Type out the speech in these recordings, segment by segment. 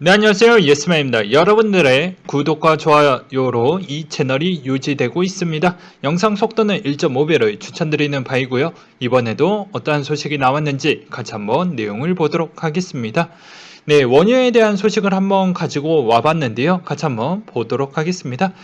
네, 안녕하세요. 예스맨입니다. 여러분들의 구독과 좋아요로 이 채널이 유지되고 있습니다. 영상 속도는 1.5배를 추천드리는 바이고요. 이번에도 어떠한 소식이 나왔는지 같이 한번 내용을 보도록 하겠습니다. 네, 원유에 대한 소식을 한번 가지고 와봤는데요. 같이 한번 보도록 하겠습니다.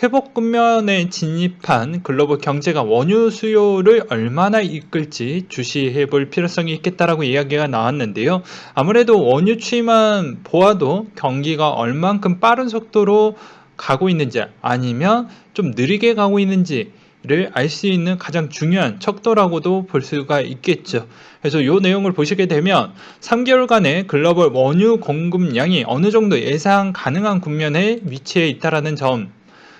회복 국면에 진입한 글로벌 경제가 원유 수요를 얼마나 이끌지 주시해 볼 필요성이 있겠다라고 이야기가 나왔는데요. 아무래도 원유 추이만 보아도 경기가 얼만큼 빠른 속도로 가고 있는지 아니면 좀 느리게 가고 있는지를 알 수 있는 가장 중요한 척도라고도 볼 수가 있겠죠. 그래서 이 내용을 보시게 되면 3개월간의 글로벌 원유 공급량이 어느 정도 예상 가능한 국면에 위치해 있다는 점,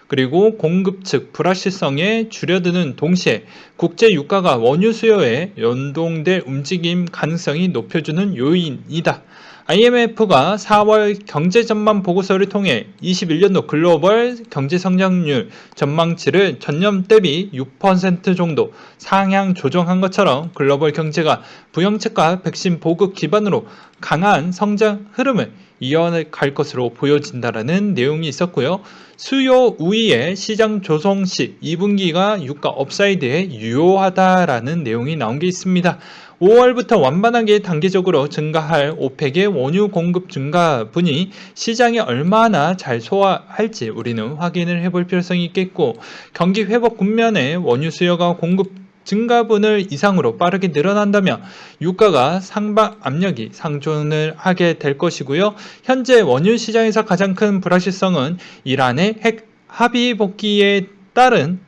그리고 공급 측 불확실성에 줄여드는 동시에 국제 유가가 원유 수요에 연동될 움직임 가능성이 높여주는 요인이다. IMF가 4월 경제 전망 보고서를 통해 21년도 글로벌 경제 성장률 전망치를 전년 대비 6% 정도 상향 조정한 것처럼 글로벌 경제가 부영책과 백신 보급 기반으로 강한 성장 흐름을 이어갈 것으로 보여진다라는 내용이 있었고요. 수요 우위에 시장 조성 시 2분기가 유가 업사이드에 유효하다라는 내용이 나온 게 있습니다. 5월부터 완만하게 단계적으로 증가할 오펙의 원유 공급 증가분이 시장에 얼마나 잘 소화할지 우리는 확인을 해볼 필요성이 있겠고, 경기 회복 국면에 원유 수요가 공급 증가분을 이상으로 빠르게 늘어난다면 유가가 상방 압력이 상존을 하게 될 것이고요. 현재 원유 시장에서 가장 큰 불확실성은 이란의 핵 합의 복귀에 따른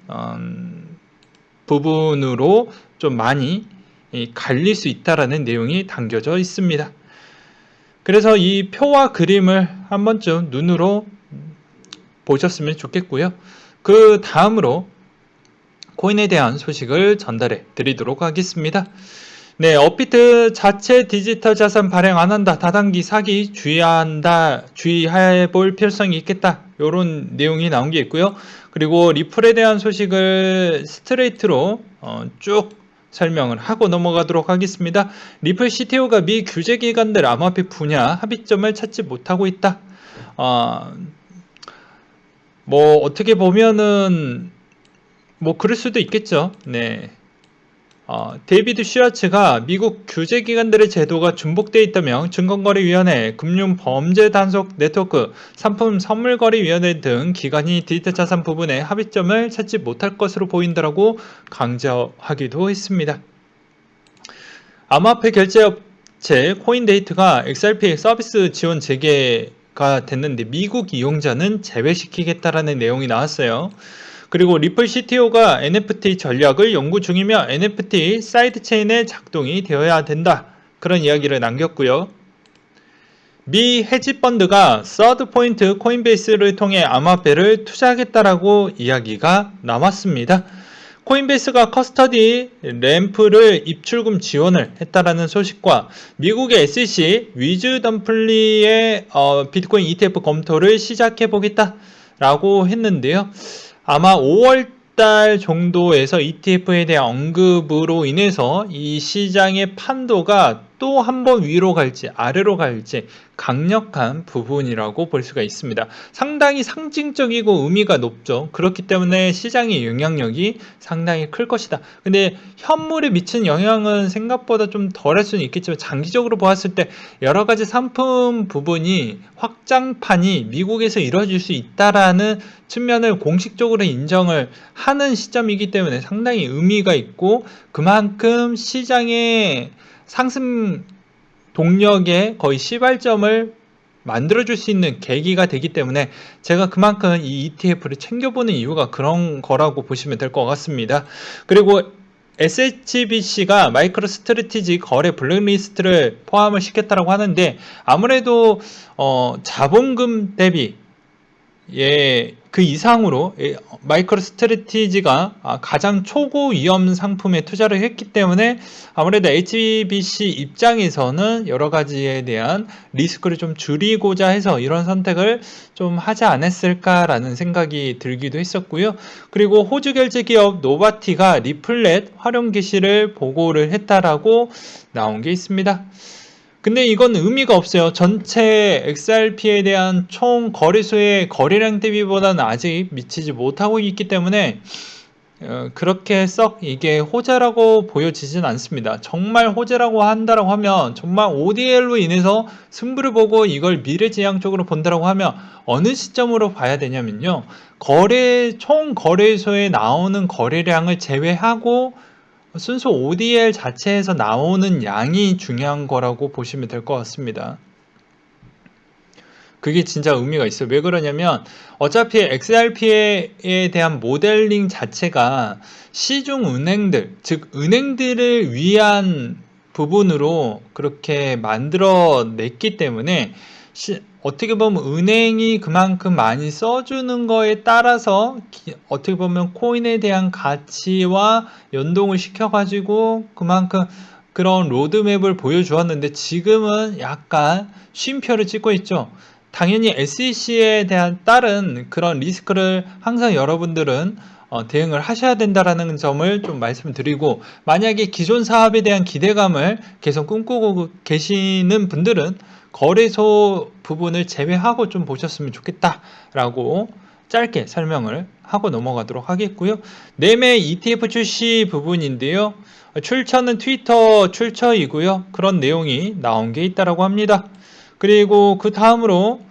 부분으로 좀 많이 갈릴 수 있다라는 내용이 담겨져 있습니다. 그래서 이 표와 그림을 한 번쯤 눈으로 보셨으면 좋겠고요. 그 다음으로 코인에 대한 소식을 전달해 드리도록 하겠습니다. 네, 업비트 자체 디지털 자산 발행 안 한다. 다단기 사기 주의해 볼 필요성이 있겠다. 이런 내용이 나온 게 있고요. 그리고 리플에 대한 소식을 스트레이트로 쭉 설명을 하고 넘어가도록 하겠습니다. 리플 CTO가 미 규제 기관들 암호화폐 분야 합의점을 찾지 못하고 있다. 뭐 어떻게 보면은 뭐 그럴 수도 있겠죠. 네. 데이비드 슈아츠가 미국 규제기관들의 제도가 중복되어 있다며 증권거래위원회, 금융범죄단속 네트워크, 상품선물거래위원회 등 기관이 디지털 자산 부분에 합의점을 찾지 못할 것으로 보인다라고 강조하기도 했습니다. 암호화폐 결제업체 코인데이트가 XRP 서비스 지원 재개가 됐는데 미국 이용자는 제외시키겠다라는 내용이 나왔어요. 그리고 리플 CTO가 NFT 전략을 연구 중이며 NFT 사이드체인의 작동이 되어야 된다. 그런 이야기를 남겼고요. 미 헤지펀드가 서드포인트 코인베이스를 통해 암호화폐를 투자하겠다라고 이야기가 나왔습니다. 코인베이스가 커스터디 램프를 입출금 지원을 했다라는 소식과 미국의 SEC 위즈덤플리의 비트코인 ETF 검토를 시작해 보겠다라고 했는데요. 아마 5월달 정도에서 ETF에 대한 언급으로 인해서 이 시장의 판도가 또 한 번 위로 갈지 아래로 갈지 강력한 부분이라고 볼 수가 있습니다. 상당히 상징적이고 의미가 높죠. 그렇기 때문에 시장의 영향력이 상당히 클 것이다. 근데 현물에 미친 영향은 생각보다 좀 덜할 수는 있겠지만 장기적으로 보았을 때 여러 가지 상품 부분이 확장판이 미국에서 이루어질 수 있다라는 측면을 공식적으로 인정을 하는 시점이기 때문에 상당히 의미가 있고, 그만큼 시장의 상승 동력의 거의 시발점을 만들어줄 수 있는 계기가 되기 때문에 제가 그만큼 이 ETF를 챙겨보는 이유가 그런 거라고 보시면 될 것 같습니다. 그리고 SHBC가 마이크로 스트래티지 거래 블랙리스트를 포함을 시켰다고 하는데, 아무래도 자본금 대비 그 이상으로 마이크로 스트래티지가 가장 초고 위험 상품에 투자를 했기 때문에 아무래도 HBC 입장에서는 여러 가지에 대한 리스크를 좀 줄이고자 해서 이런 선택을 좀 하지 않았을까라는 생각이 들기도 했었고요. 그리고 호주 결제 기업 노바티가 리플렛 활용 개시를 보고를 했다라고 나온 게 있습니다. 근데 이건 의미가 없어요. 전체 XRP에 대한 총 거래소의 거래량 대비보다는 아직 미치지 못하고 있기 때문에 그렇게 썩 이게 호재라고 보여지진 않습니다. 정말 호재라고 한다라고 하면, 정말 ODL로 인해서 승부를 보고 이걸 미래지향적으로 본다라고 하면 어느 시점으로 봐야 되냐면요, 총 거래소에 나오는 거래량을 제외하고 순수 ODL 자체에서 나오는 양이 중요한 거라고 보시면 될 것 같습니다. 그게 진짜 의미가 있어요. 왜 그러냐면 어차피 XRP에 대한 모델링 자체가 시중 은행들, 즉 은행들을 위한 부분으로 그렇게 만들어냈기 때문에 어떻게 보면 은행이 그만큼 많이 써주는 거에 따라서 어떻게 보면 코인에 대한 가치와 연동을 시켜가지고 그만큼 그런 로드맵을 보여주었는데, 지금은 약간 쉼표를 찍고 있죠. 당연히 SEC에 대한 따른 그런 리스크를 항상 여러분들은 대응을 하셔야 된다라는 점을 좀 말씀드리고, 만약에 기존 사업에 대한 기대감을 계속 꿈꾸고 계시는 분들은 거래소 부분을 제외하고 좀 보셨으면 좋겠다라고 짧게 설명을 하고 넘어가도록 하겠고요. 매매 ETF 출시 부분인데요. 출처는 트위터 출처이고요. 그런 내용이 나온 게 있다라고 합니다. 그리고 그 다음으로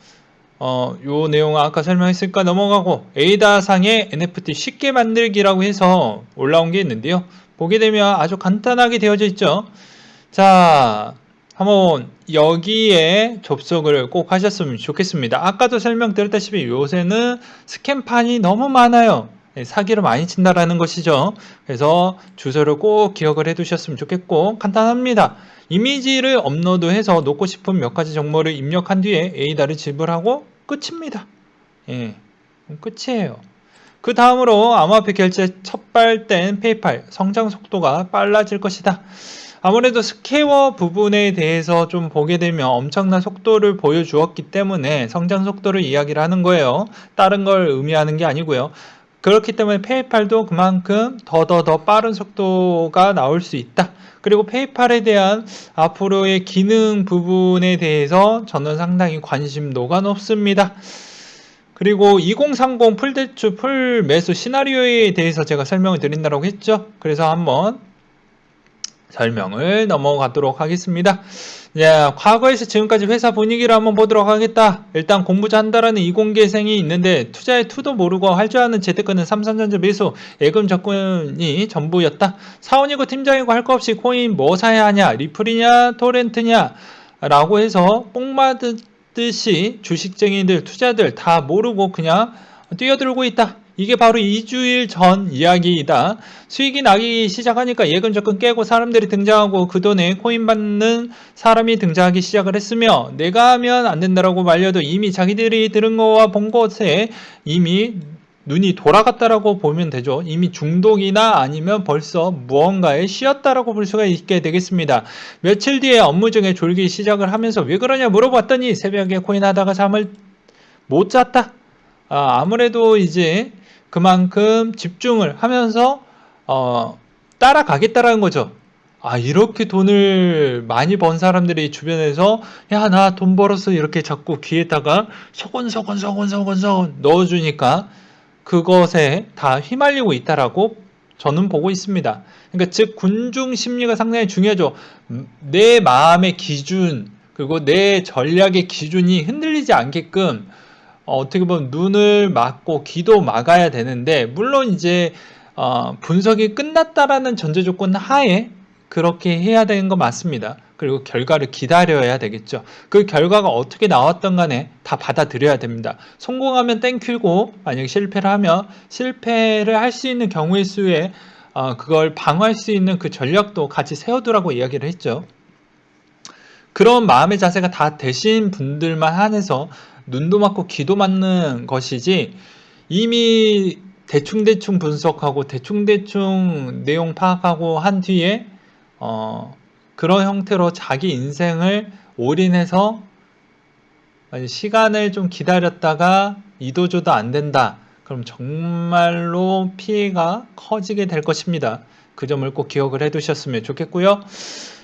요 내용 아까 설명했으니까 넘어가고, 에이다상의 NFT 쉽게 만들기라고 해서 올라온 게 있는데요. 보게 되면 아주 간단하게 되어져 있죠. 자, 한번 여기에 접속을 꼭 하셨으면 좋겠습니다. 아까도 설명드렸다시피 요새는 스캠판이 너무 많아요. 사기를 많이 친다라는 것이죠. 그래서 주소를 꼭 기억을 해 두셨으면 좋겠고, 간단합니다. 이미지를 업로드해서 놓고 싶은 몇 가지 정보를 입력한 뒤에 에이다를 지불하고 끝입니다. 예, 끝이에요. 그 다음으로 암호화폐 결제 촉발된 페이팔, 성장 속도가 빨라질 것이다. 아무래도 스퀘어 부분에 대해서 좀 보게 되면 엄청난 속도를 보여주었기 때문에 성장 속도를 이야기를 하는 거예요. 다른 걸 의미하는 게 아니고요. 그렇기 때문에 페이팔도 그만큼 더 빠른 속도가 나올 수 있다. 그리고 페이팔에 대한 앞으로의 기능 부분에 대해서 저는 상당히 관심도가 높습니다. 그리고 2030 풀대출 풀매수 시나리오에 대해서 제가 설명을 드린다고 했죠. 그래서 한번 설명을 넘어가도록 하겠습니다. 자, 과거에서 지금까지 회사 분위기를 한번 보도록 하겠다. 일단 공부자 한다라는 이공계생이 있는데 투자의 투도 모르고 할 줄 아는 재테크는 삼성전자 매수, 예금 접근이 전부였다. 사원이고 팀장이고 할 거 없이 코인 뭐 사야 하냐, 리플이냐, 토렌트냐 라고 해서 뽕맞듯이 주식쟁이들, 투자들 다 모르고 그냥 뛰어들고 있다. 이게 바로 2주일 전 이야기이다. 수익이 나기 시작하니까 예금 접근 깨고 사람들이 등장하고 그 돈에 코인 받는 사람이 등장하기 시작을 했으며, 내가 하면 안 된다라고 말려도 이미 자기들이 들은 거와 본 것에 이미 눈이 돌아갔다라고 보면 되죠. 이미 중독이나 아니면 벌써 무언가에 쉬었다라고 볼 수가 있게 되겠습니다. 며칠 뒤에 업무 중에 졸기 시작을 하면서 왜 그러냐 물어봤더니 새벽에 코인 하다가 잠을 못 잤다. 아무래도 이제 그만큼 집중을 하면서 따라가겠다라는 거죠. 이렇게 돈을 많이 번 사람들이 주변에서 야, 나 돈 벌었어 이렇게 자꾸 귀에다가 소곤소곤 넣어주니까 그것에 다 휘말리고 있다라고 저는 보고 있습니다. 그러니까 즉 군중 심리가 상당히 중요하죠. 내 마음의 기준, 그리고 내 전략의 기준이 흔들리지 않게끔 어떻게 보면 눈을 막고 귀도 막아야 되는데, 물론 이제 분석이 끝났다라는 전제 조건 하에 그렇게 해야 되는 거 맞습니다. 그리고 결과를 기다려야 되겠죠. 그 결과가 어떻게 나왔던 간에 다 받아들여야 됩니다. 성공하면 땡큐고, 만약에 실패를 하면 실패를 할 수 있는 경우의 수에 그걸 방어할 수 있는 그 전략도 같이 세워두라고 이야기를 했죠. 그런 마음의 자세가 다 되신 분들만 한해서 눈도 맞고 귀도 맞는 것이지, 이미 대충대충 분석하고 대충대충 내용 파악하고 한 뒤에 그런 형태로 자기 인생을 올인해서 시간을 좀 기다렸다가 이도저도 안 된다. 그럼 정말로 피해가 커지게 될 것입니다. 그 점을 꼭 기억을 해 두셨으면 좋겠고요.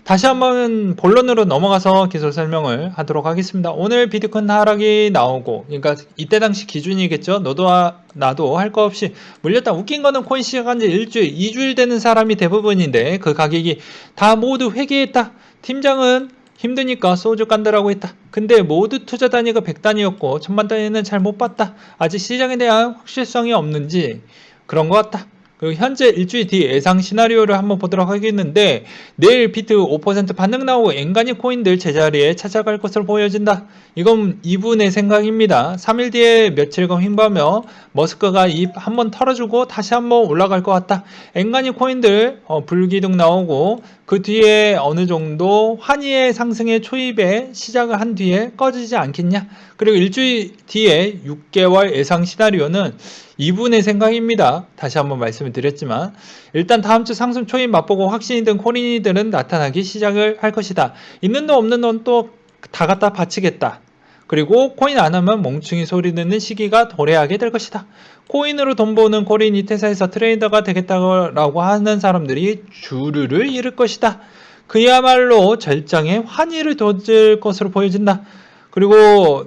다시 한번 본론으로 넘어가서 기술 설명을 하도록 하겠습니다. 오늘 비트코인 하락이 나오고, 그러니까 이때 당시 기준이겠죠. 너도 나도 할 거 없이 물렸다. 웃긴 거는 코인 시작한 지 일주일, 2주일 되는 사람이 대부분인데 그 가격이 다 모두 회귀했다. 팀장은 힘드니까 소주 깐다라고 했다. 근데 모두 투자 단위가 100단위였고 1000만 단위는 잘 못 봤다. 아직 시장에 대한 확실성이 없는지 그런 것 같다. 그리고 현재 일주일 뒤 예상 시나리오를 한번 보도록 하겠는데, 내일 비트 5% 반등 나오고 엔간히 코인들 제자리에 찾아갈 것으로 보여진다. 이건 이분의 생각입니다. 3일 뒤에 며칠간 횡보하며 머스크가 입 한번 털어주고 다시 한번 올라갈 것 같다. 엔간히 코인들 불기둥 나오고 그 뒤에 어느 정도 환희의 상승의 초입에 시작을 한 뒤에 꺼지지 않겠냐. 그리고 일주일 뒤에 6개월 예상 시나리오는 이분의 생각입니다. 다시 한번 말씀을 드렸지만 일단 다음 주 상승 초입 맛보고 확신이 든 코인이들은 나타나기 시작을 할 것이다. 있는 돈 없는 돈 또 다 갖다 바치겠다. 그리고 코인 안 하면 멍충이 소리 듣는 시기가 도래하게 될 것이다. 코인으로 돈 버는 코인 이태사에서 트레이더가 되겠다고 하는 사람들이 주류를 잃을 것이다. 그야말로 절정의 환희를 돋을 것으로 보여진다. 그리고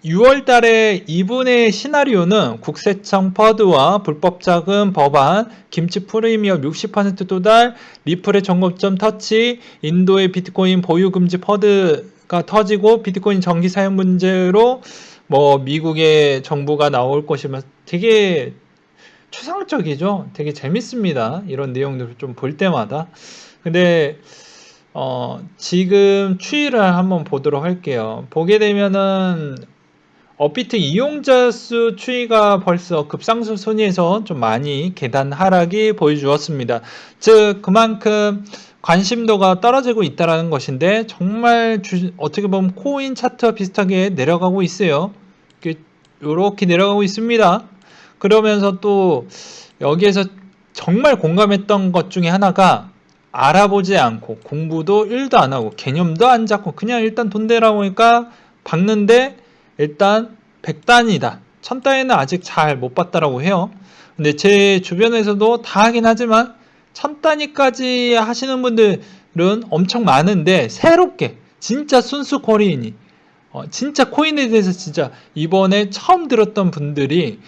6월 달에 이분의 시나리오는 국세청 퍼드와 불법 자금 법안, 김치 프리미엄 60% 도달, 리플의 정거점 터치, 인도의 비트코인 보유 금지 퍼드가 터지고 비트코인 정기 사용 문제로 미국의 정부가 나올 것이면 되게 추상적이죠. 되게 재밌습니다. 이런 내용들을 좀 볼 때마다. 근데 지금 추이를 한번 보도록 할게요. 보게 되면은 업비트 이용자 수 추이가 벌써 급상승 순위에서 좀 많이 계단 하락이 보여주었습니다. 즉 그만큼 관심도가 떨어지고 있다는 것인데 정말 어떻게 보면 코인 차트와 비슷하게 내려가고 있어요. 이렇게 내려가고 있습니다. 그러면서 또 여기에서 정말 공감했던 것 중에 하나가 알아보지 않고 공부도 1도 안 하고 개념도 안 잡고 그냥 일단 돈 대라고 하니까 박는데 일단 100단이다. 1000단위는 아직 잘 못 봤다라고 해요. 근데 제 주변에서도 다 하긴 하지만 1000단위까지 하시는 분들은 엄청 많은데 새롭게 진짜 순수 코인이 진짜 코인에 대해서 진짜 이번에 처음 들었던 분들이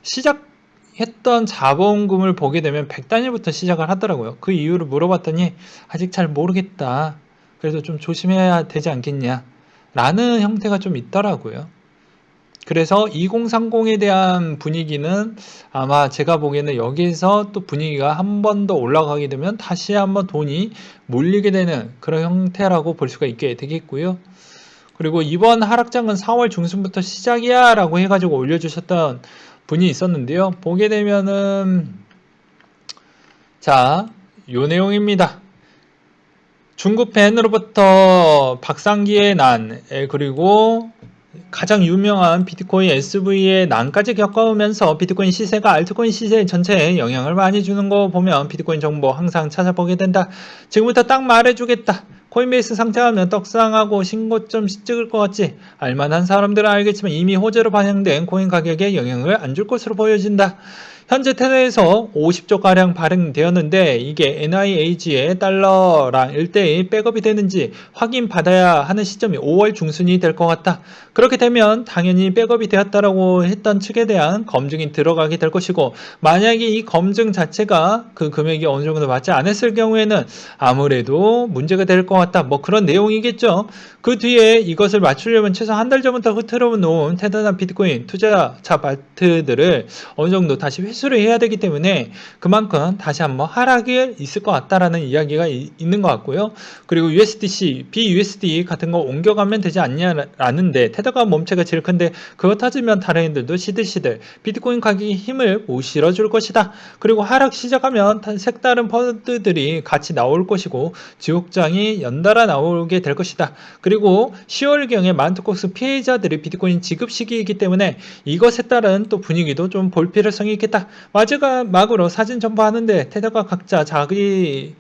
시작했던 자본금을 보게 되면 100단위부터 시작을 하더라고요. 그 이유를 물어봤더니 아직 잘 모르겠다. 그래서 좀 조심해야 되지 않겠냐 라는 형태가 좀 있더라고요. 그래서 2030에 대한 분위기는 아마 제가 보기에는 여기서 또 분위기가 한 번 더 올라가게 되면 다시 한번 돈이 몰리게 되는 그런 형태라고 볼 수가 있게 되겠고요. 그리고 이번 하락장은 4월 중순부터 시작이야 라고 해가지고 올려주셨던 분이 있었는데요. 보게 되면은 자, 요 내용입니다. 중국 벤으로부터 박상기의 난, 그리고 가장 유명한 비트코인 SV의 난까지 겪어오면서 비트코인 시세가 알트코인 시세 전체에 영향을 많이 주는 거 보면 비트코인 정보 항상 찾아보게 된다. 지금부터 딱 말해주겠다. 코인베이스 상장하면 떡상하고 신고점 찍을 것 같지? 알만한 사람들은 알겠지만 이미 호재로 반영된 코인 가격에 영향을 안 줄 것으로 보여진다. 현재 테더에서 50조가량 발행되었는데 이게 NIH의 달러랑 1대1 백업이 되는지 확인받아야 하는 시점이 5월 중순이 될 것 같다. 그렇게 되면 당연히 백업이 되었다라고 했던 측에 대한 검증이 들어가게 될 것이고, 만약에 이 검증 자체가 그 금액이 어느 정도 맞지 않았을 경우에는 아무래도 문제가 될 것 같다. 그런 내용이겠죠. 그 뒤에 이것을 맞추려면 최소 한 달 전부터 흐트러 놓은 테더나 비트코인 투자자 마트들을 어느 정도 다시 회수를 해야 되기 때문에 그만큼 다시 한번 하락이 있을 것 같다라는 이야기가 있는 것 같고요. 그리고 USDC, BUSD 같은 거 옮겨가면 되지 않냐라는데 테더가 몸체가 제일 큰데 그거 터지면 다른 애들도 시들시들 비트코인 가격이 힘을 못 실어줄 것이다. 그리고 하락 시작하면 색다른 펀드들이 같이 나올 것이고 지옥장이 연달아 나오게 될 것이다. 그리고 10월경에 만투콕스 피해자들이 비트코인 지급 시기이기 때문에 이것에 따른 또 분위기도 좀 볼 필요성이 있겠다. 마지막으로 사진 첨부하는데 테더가 각자 자기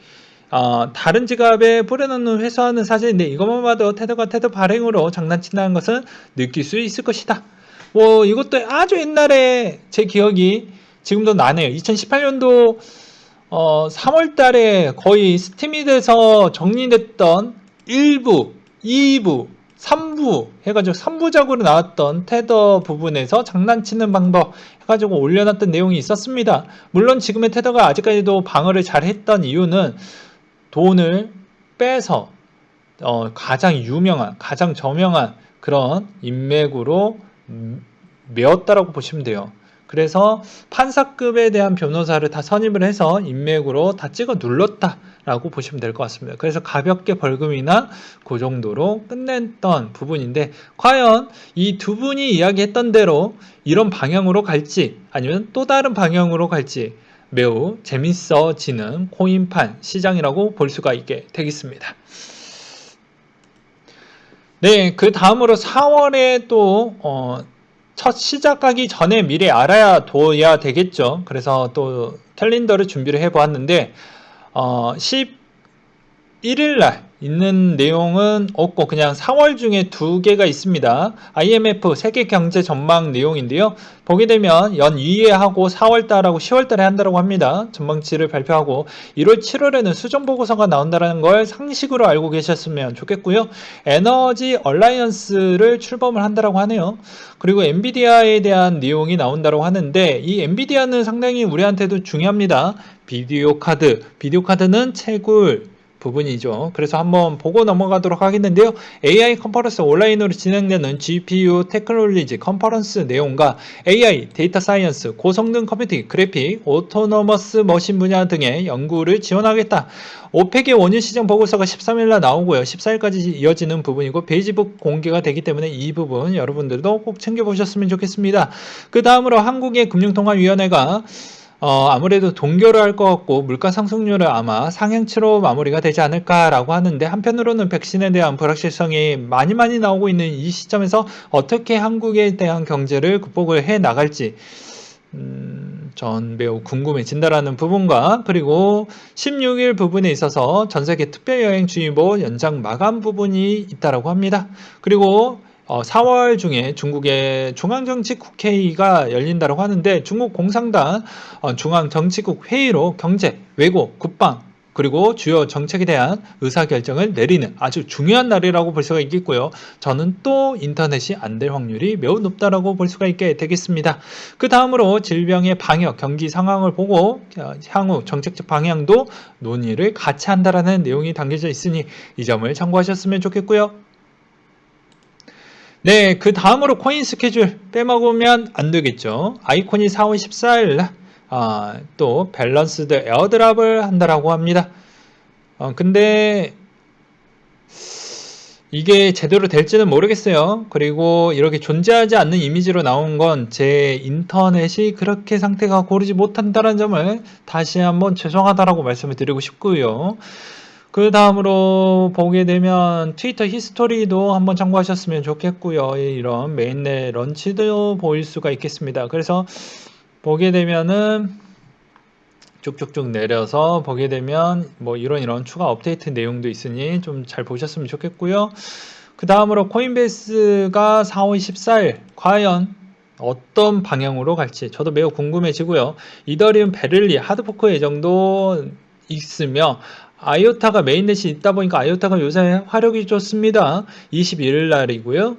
다른 지갑에 뿌려놓는 회수하는 사진인데 이것만 봐도 테더가 테더 발행으로 장난친다는 것은 느낄 수 있을 것이다. 이것도 아주 옛날에 제 기억이 지금도 나네요. 2018년도 3월 달에 거의 스팀이 돼서 정리됐던 1부, 2부, 3부 해가지고 3부작으로 나왔던 테더 부분에서 장난치는 방법 해가지고 올려놨던 내용이 있었습니다. 물론 지금의 테더가 아직까지도 방어를 잘 했던 이유는 돈을 빼서 가장 유명한, 가장 저명한 그런 인맥으로 메웠다라고 보시면 돼요. 그래서 판사급에 대한 변호사를 다 선임을 해서 인맥으로 다 찍어 눌렀다라고 보시면 될 것 같습니다. 그래서 가볍게 벌금이나 그 정도로 끝냈던 부분인데, 과연 이 두 분이 이야기했던 대로 이런 방향으로 갈지 아니면 또 다른 방향으로 갈지 매우 재밌어지는 코인판 시장이라고 볼 수가 있게 되겠습니다. 네, 그 다음으로 4월에 또 첫 시작하기 전에 미리 알아야 둬야 되겠죠. 그래서 또 캘린더를 준비를 해보았는데 11일 날 있는 내용은 없고 그냥 4월 중에 두 개가 있습니다. IMF 세계 경제 전망 내용인데요. 보게 되면 연이에 하고 4월달하고 10월달에 한다고 합니다. 전망치를 발표하고 1월 7월에는 수정 보고서가 나온다는 걸 상식으로 알고 계셨으면 좋겠고요. 에너지 얼라이언스를 출범을 한다고 하네요. 그리고 엔비디아에 대한 내용이 나온다고 하는데 이 엔비디아는 상당히 우리한테도 중요합니다. 비디오 카드는 채굴 부분이죠. 그래서 한번 보고 넘어가도록 하겠는데요. AI 컨퍼런스 온라인으로 진행되는 GPU 테크놀로지 컨퍼런스 내용과 AI, 데이터 사이언스, 고성능 컴퓨팅, 그래픽, 오토노머스 머신 분야 등의 연구를 지원하겠다. 오펙의 원유 시장 보고서가 13일날 나오고요. 14일까지 이어지는 부분이고 페이지북 공개가 되기 때문에 이 부분 여러분들도 꼭 챙겨보셨으면 좋겠습니다. 그 다음으로 한국의 금융통화위원회가 아무래도 동결을 할 것 같고 물가 상승률을 아마 상향치로 마무리가 되지 않을까라고 하는데, 한편으로는 백신에 대한 불확실성이 많이 나오고 있는 이 시점에서 어떻게 한국에 대한 경제를 극복을 해 나갈지 전 매우 궁금해진다라는 부분과, 그리고 16일 부분에 있어서 전세계 특별여행주의보 연장 마감 부분이 있다라고 합니다. 그리고 4월 중에 중국의 중앙정치국회의가 열린다고 하는데, 중국 공산당 중앙정치국 회의로 경제, 외교, 국방 그리고 주요 정책에 대한 의사결정을 내리는 아주 중요한 날이라고 볼 수가 있겠고요. 저는 또 인터넷이 안 될 확률이 매우 높다라고 볼 수가 있게 되겠습니다. 그 다음으로 질병의 방역, 경기 상황을 보고 향후 정책적 방향도 논의를 같이 한다라는 내용이 담겨져 있으니 이 점을 참고하셨으면 좋겠고요. 네, 그 다음으로 코인 스케줄 빼먹으면 안 되겠죠. 아이콘이 4월 14일 또 밸런스드 에어드랍을 한다라고 합니다. 근데 이게 제대로 될지는 모르겠어요. 그리고 이렇게 존재하지 않는 이미지로 나온 건 제 인터넷이 그렇게 상태가 고르지 못한다는 점을 다시 한번 죄송하다라고 말씀을 드리고 싶고요. 그 다음으로 보게 되면 트위터 히스토리도 한번 참고하셨으면 좋겠고요. 이런 메인넷 런치도 보일 수가 있겠습니다. 그래서 보게 되면은 쭉쭉쭉 내려서 보게 되면 뭐 이런 추가 업데이트 내용도 있으니 좀 잘 보셨으면 좋겠고요. 그 다음으로 코인베이스가 4월 14일 과연 어떤 방향으로 갈지 저도 매우 궁금해지고요. 이더리움 베를리 하드포크 예정도 있으며 아이오타가 메인넷이 있다 보니까 아이오타가 요새 화력이 좋습니다. 21일 날이고요.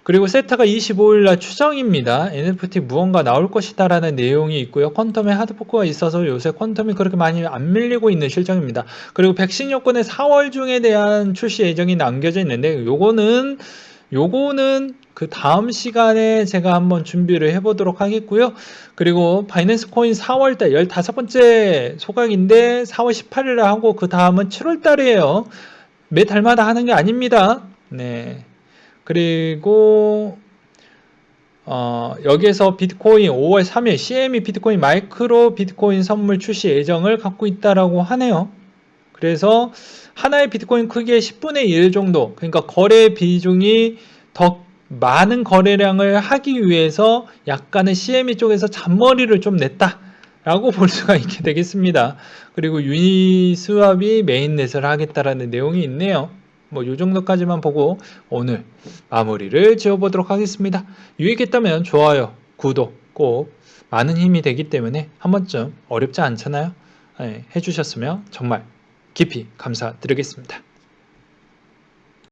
그리고 세타가 25일 날 추정입니다. NFT 무언가 나올 것이다 라는 내용이 있고요. 퀀텀에 하드포크가 있어서 요새 퀀텀이 그렇게 많이 안 밀리고 있는 실정입니다. 그리고 백신 요건의 4월 중에 대한 출시 예정이 남겨져 있는데 요거는 그 다음 시간에 제가 한번 준비를 해보도록 하겠고요. 그리고 바이낸스 코인 4월달 15번째 소각인데 4월 18일에 하고 그 다음은 7월달이에요. 매 달마다 하는 게 아닙니다. 네. 그리고 여기에서 비트코인 5월 3일 CME 비트코인 마이크로 비트코인 선물 출시 예정을 갖고 있다라고 하네요. 그래서 하나의 비트코인 크기의 10분의 1 정도, 그러니까 거래 비중이 더 많은 거래량을 하기 위해서 약간의 CME 쪽에서 잔머리를 좀 냈다라고 볼 수가 있게 되겠습니다. 그리고 유니스왑이 메인넷을 하겠다라는 내용이 있네요. 뭐 이 정도까지만 보고 오늘 마무리를 지어보도록 하겠습니다. 유익했다면 좋아요, 구독 꼭 많은 힘이 되기 때문에 한 번쯤 어렵지 않잖아요. 해주셨으면 정말 깊이 감사드리겠습니다.